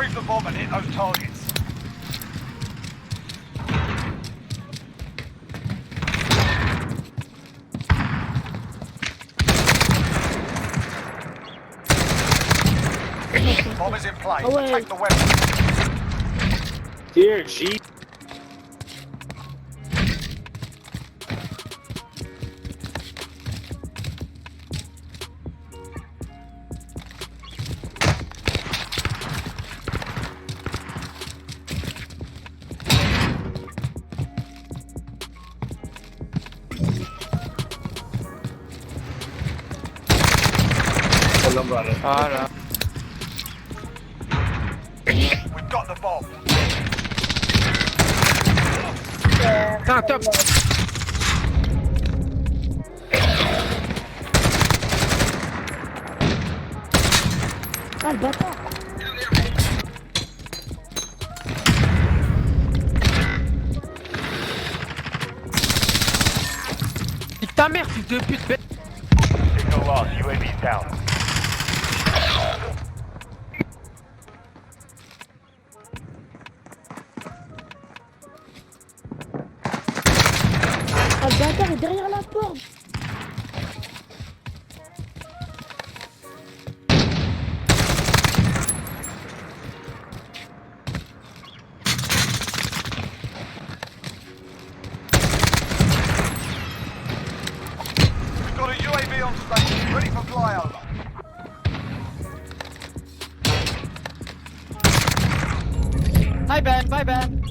Retrieve the bomb and hit those targets. Bomb is in play. Protect the weapon. Dear G. Voilà. We've got the bomb. Putain, top. Ah, le bâtard. Nique ta mère, fils de pute. Signal lost. UAV's down. Ah, le bâtard est derrière la porte. We've got a UAV on station, ready for flyover. Bye Ben, bye Ben.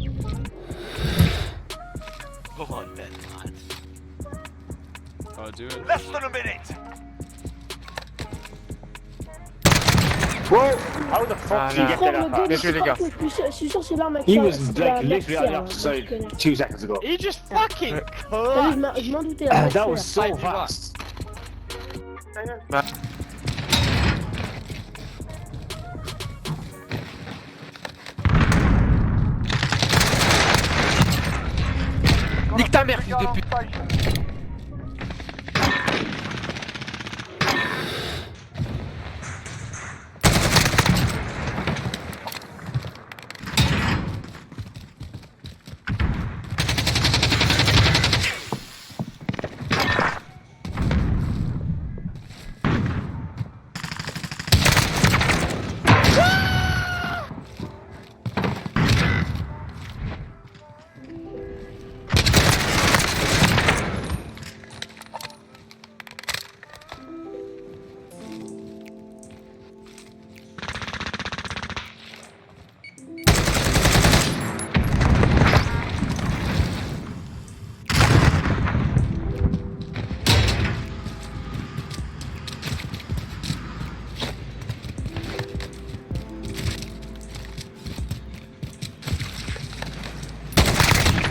Come on, Ben. Oh, do it. Less than a minute. Whoa! How the fuck did he get Frère, that le gars, fast? Bien joué, les gars. je suis sûr que c'est l'arme à He ça, was c'est like la literally on the Merc, outside hein, 2 seconds ago. He just fucking T'as vu, je m'en doutais. la That Merc, was so Fight, fast. Nique ta mère, fils de pute.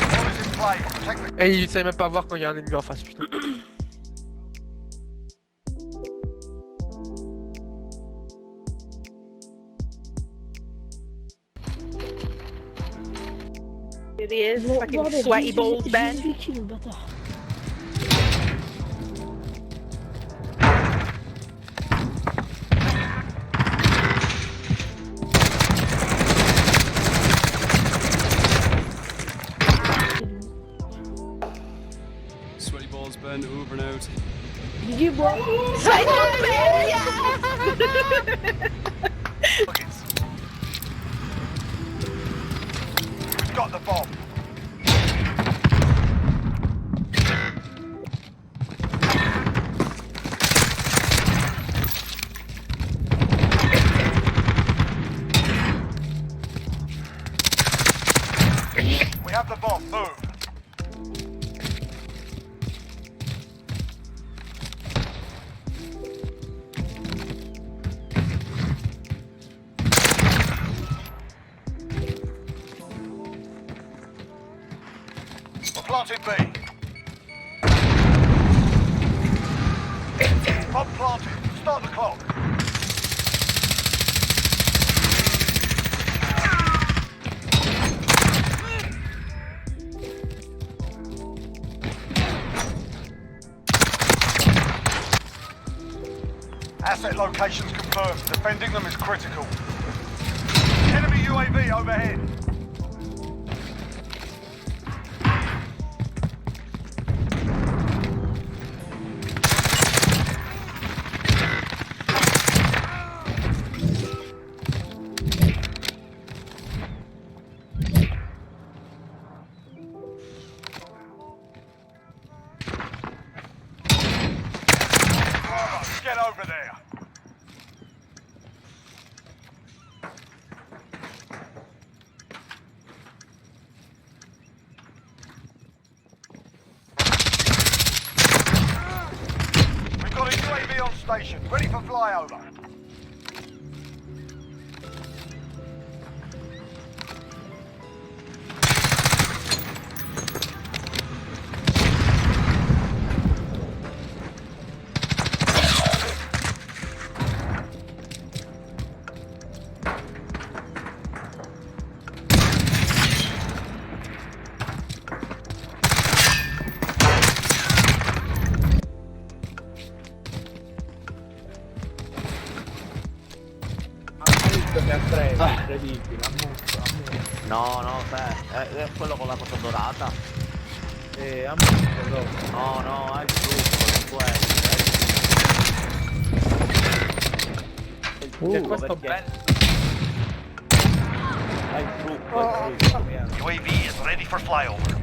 Bomb is in play. Protect the Et il sait même pas voir quand il y a un ennemi en face, putain. Here he is, Bon, fucking bordel, sweaty j'ai- balls, j'ai Ben. 18 kills, le bâtard. Sweaty balls, Ben. Over and out. Gigi, bois. Sweaty balls, Ben, yeah! targets. We've got the bomb. We have the bomb. Move. We're planting B. Bomb planted. Start the clock. Asset locations confirmed. Defending them is critical. Enemy UAV overhead. Get over there. We've got a UAV on station, ready for flyover. No, no, è quello con la cosa dorata. No, no, è il gruppo, non può essere. questo Perché? È il gruppo, UAV is ready for flyover.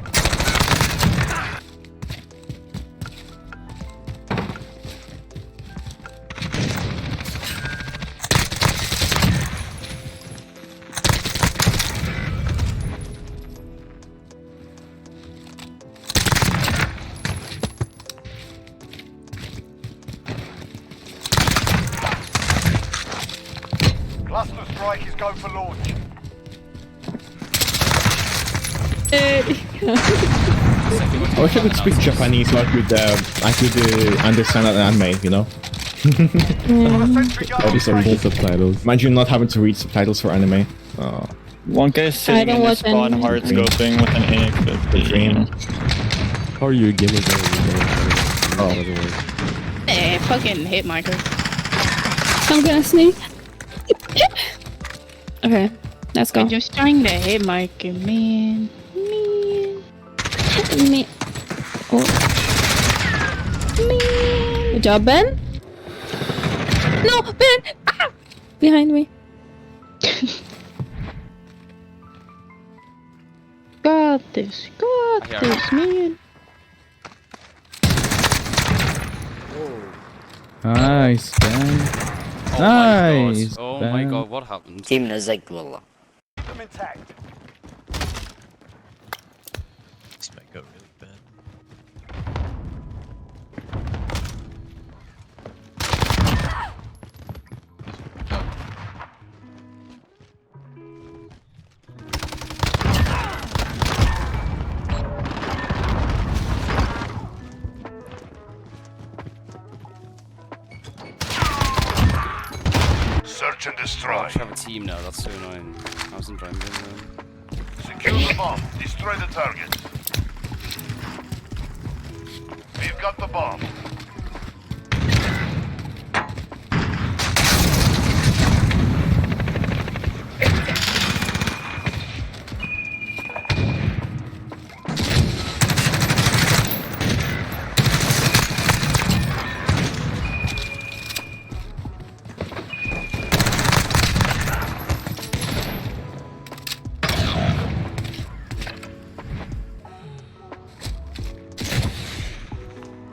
Cluster strike is go for launch. I wish I could speak Japanese so I could understand that anime, you know? Sentry gun All on these original station. subtitles. Imagine not having to read subtitles for anime. Oh, One guy's sitting don't in the watch spawn anime. hard scoping with an AX-50. the dream. How are you gaming? Fucking hit marker. I'm gonna sneak. Okay, let's go. Just trying to hit marker, man. Me. Oh. Man. Good job, Ben. No, Ben! Ah! Behind me. Got this, man. Nice, Ben. Oh Nice, my god. Oh my Ben. god, what happened? Team Nazek والله. Keep them intact. This might go really bad. Search and Oh, I destroy. should have a team now, that's so annoying. I was enjoying doing Secure the bomb. Destroy the target. We've got the bomb.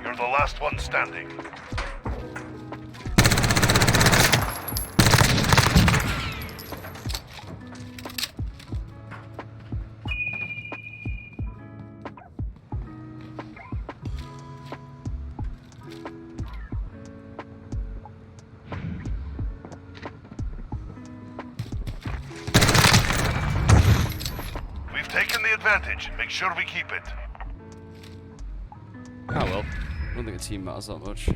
You're the last one standing. We've taken the advantage. Make sure we keep it. Oh well. I don't think a team matters that much.